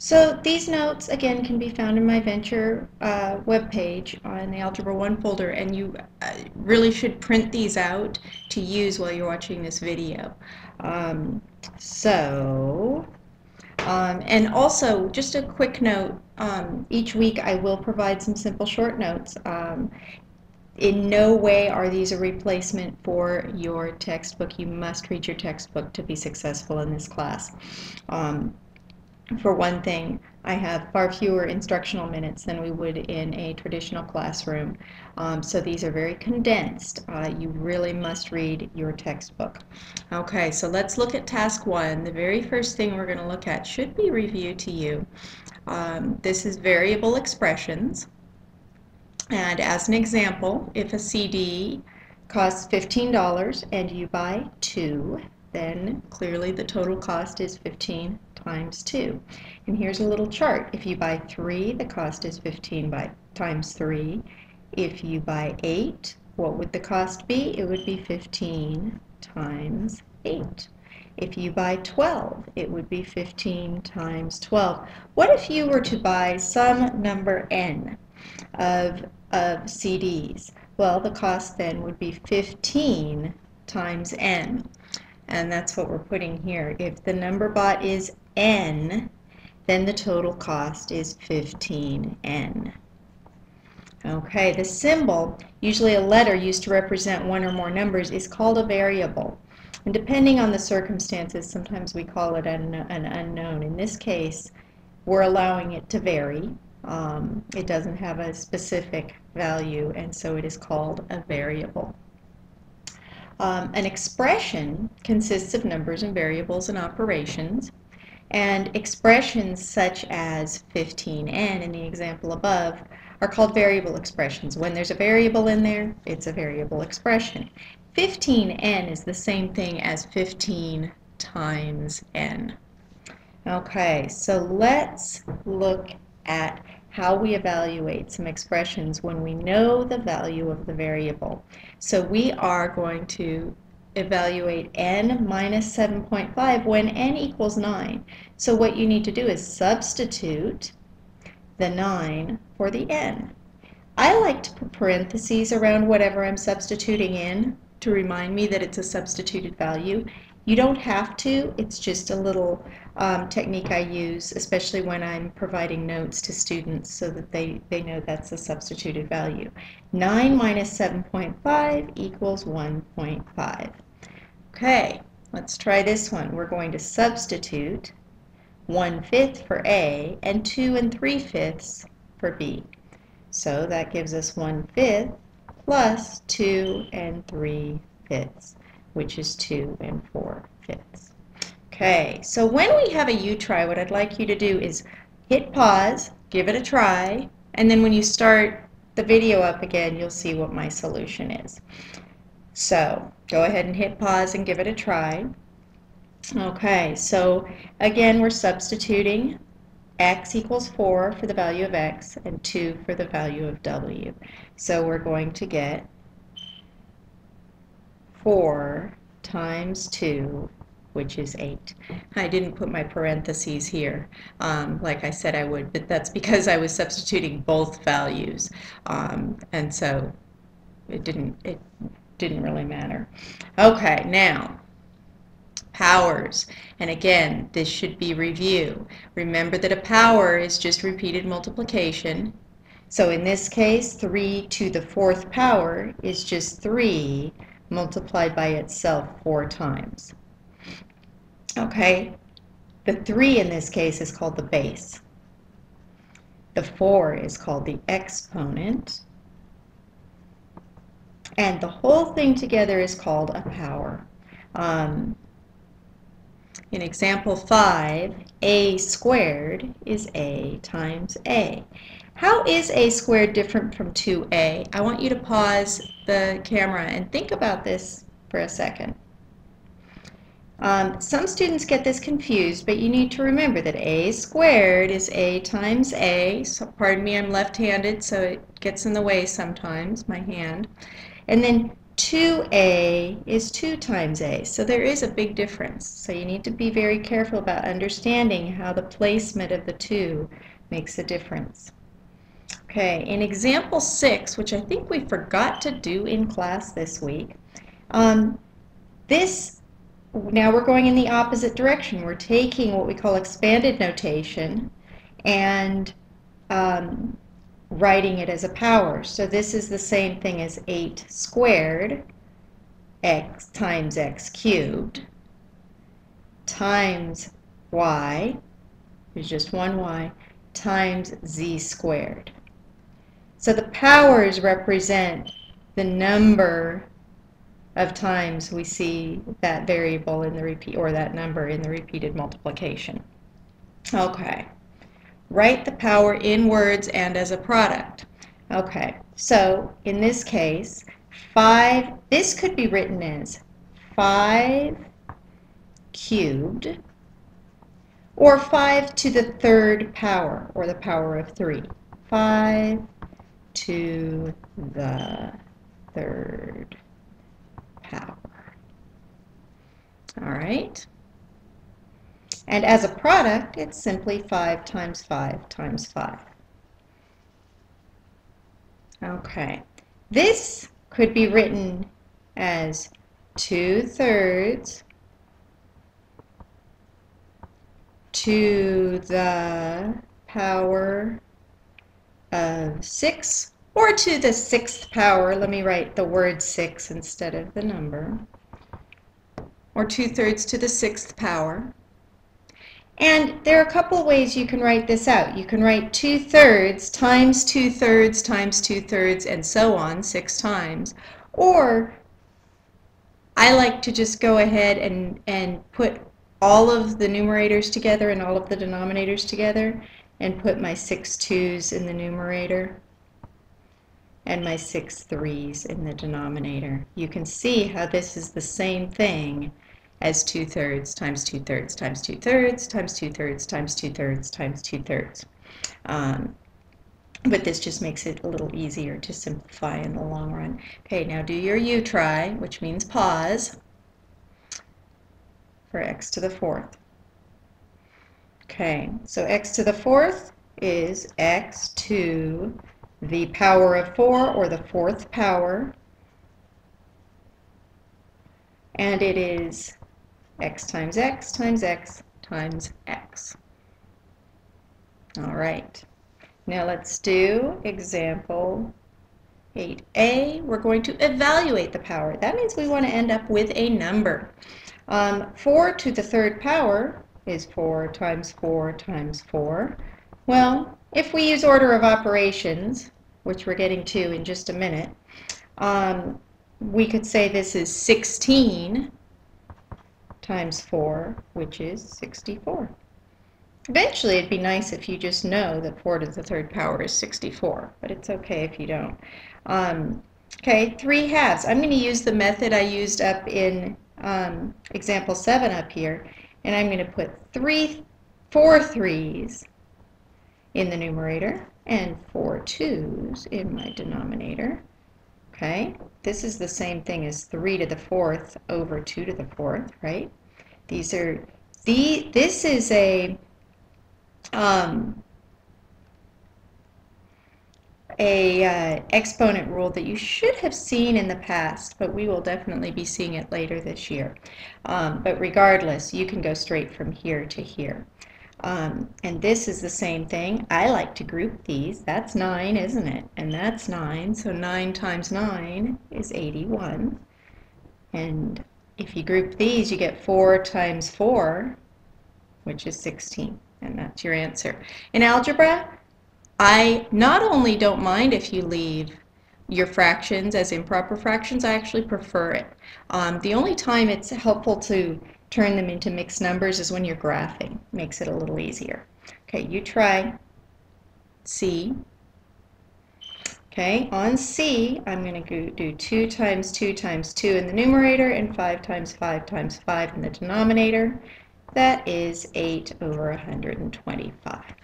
So these notes, again, can be found in my Venture webpage on the Algebra 1 folder, and you really should print these out to use while you're watching this video. Um, and also, just a quick note, each week I will provide some simple short notes. In no way are these a replacement for your textbook. You must read your textbook to be successful in this class. For one thing, I have far fewer instructional minutes than we would in a traditional classroom, so these are very condensed. You really must read your textbook. Okay, so let's look at task 1. The very first thing we're going to look at should be reviewed to you. This is variable expressions, and as an example, if a CD costs $15 and you buy 2, then clearly the total cost is 15 times 2. And here's a little chart. If you buy 3, the cost is 15 times 3. If you buy 8, what would the cost be? It would be 15 times 8. If you buy 12, it would be 15 times 12. What if you were to buy some number n of CDs? Well, the cost then would be 15 times n. And that's what we're putting here. If the number bought is n, then the total cost is 15n. Okay, the symbol, usually a letter used to represent one or more numbers, is called a variable. And depending on the circumstances, sometimes we call it an unknown. In this case, we're allowing it to vary. It doesn't have a specific value, and so it is called a variable. An expression consists of numbers and variables and operations, and expressions such as 15n in the example above are called variable expressions. When there's a variable in there, it's a variable expression. 15n is the same thing as 15 times n. Okay, so let's look at how we evaluate some expressions when we know the value of the variable. So we are going to evaluate n minus 7.5 when n equals 9. So what you need to do is substitute the 9 for the n. I like to put parentheses around whatever I'm substituting in to remind me that it's a substituted value. You don't have to, it's just a little technique I use, especially when I'm providing notes to students so that they know that's a substituted value. 9 minus 7.5 equals 1.5. Okay, let's try this one. We're going to substitute 1/5 for A and 2 3/5 for B. So that gives us 1/5 plus 2 3/5, which is 2 4/5. Okay, so when we have a you try, what I'd like you to do is hit pause, give it a try, and then when you start the video up again, you'll see what my solution is. So go ahead and hit pause and give it a try. Okay, so again, we're substituting x equals 4 for the value of x and 2 for the value of w. So we're going to get 4 times 2, which is 8. I didn't put my parentheses here like I said I would, but that's because I was substituting both values, and so it didn't really matter. Okay, now powers, and again this should be review. Remember that a power is just repeated multiplication. So in this case, 3 to the 4th power is just 3 multiplied by itself 4 times. Okay, the 3 in this case is called the base. The 4 is called the exponent. And the whole thing together is called a power. In example 5, a squared is a times a. How is a squared different from 2a? I want you to pause the camera and think about this for a second. Some students get this confused, but you need to remember that a squared is a times a. So, pardon me, I'm left-handed, so it gets in the way sometimes, my hand. And then 2a is 2 times a. So there is a big difference. So you need to be very careful about understanding how the placement of the 2 makes a difference. Okay, in example 6, which I think we forgot to do in class this week, now we're going in the opposite direction. We're taking what we call expanded notation and writing it as a power. So this is the same thing as 8 squared x times x cubed times y, there's just one y, times z squared. So the powers represent the number of times we see that variable in the repeat, or that number in the repeated multiplication. Okay. Write the power in words and as a product. Okay, so in this case, 5, this could be written as 5 cubed, or 5 to the third power, or the power of 3. 5 to the third power. All right. And as a product, it's simply 5 times 5 times 5. Okay. This could be written as 2/3 to the power of 6, or to the 6th power. Let me write the word 6 instead of the number. Or 2/3 to the 6th power. And there are a couple ways you can write this out. You can write 2/3 times 2/3 times 2/3 and so on 6 times. Or I like to just go ahead and put all of the numerators together and all of the denominators together and put my 6 2's in the numerator and my 6 3's in the denominator. You can see how this is the same thing as 2/3 times 2/3 times 2/3 times 2/3 times 2/3 times 2/3. But this just makes it a little easier to simplify in the long run. Okay, now do your U try, which means pause, for x to the 4th. Okay, so x to the 4th is x to the power of 4, or the 4th power, and it is x times x times x times x. All right, now let's do example 8a. We're going to evaluate the power. That means we want to end up with a number. 4 to the 3rd power is 4 times 4 times 4. Well, if we use order of operations, which we're getting to in just a minute, we could say this is 16 times 4, which is 64. Eventually, it'd be nice if you just know that 4 to the 3rd power is 64, but it's okay if you don't. Okay, 3/2. I'm going to use the method I used up in example 7 up here, and I'm going to put 4 3's in the numerator and 4 2's in my denominator. Okay, this is the same thing as 3 to the 4th over 2 to the 4th, right? This is a exponent rule that you should have seen in the past, but we will definitely be seeing it later this year. But regardless, you can go straight from here to here. And this is the same thing. I like to group these. That's 9, isn't it? And that's 9. So 9 times 9 is 81. And if you group these, you get 4 times 4, which is 16. And that's your answer. In algebra, I not only don't mind if you leave your fractions as improper fractions, I actually prefer it. The only time it's helpful to turn them into mixed numbers is when you're graphing. Makes it a little easier. Okay, you try C. Okay, on C, I'm going to do 2 times 2 times 2 in the numerator and 5 times 5 times 5 in the denominator. That is 8 over 125.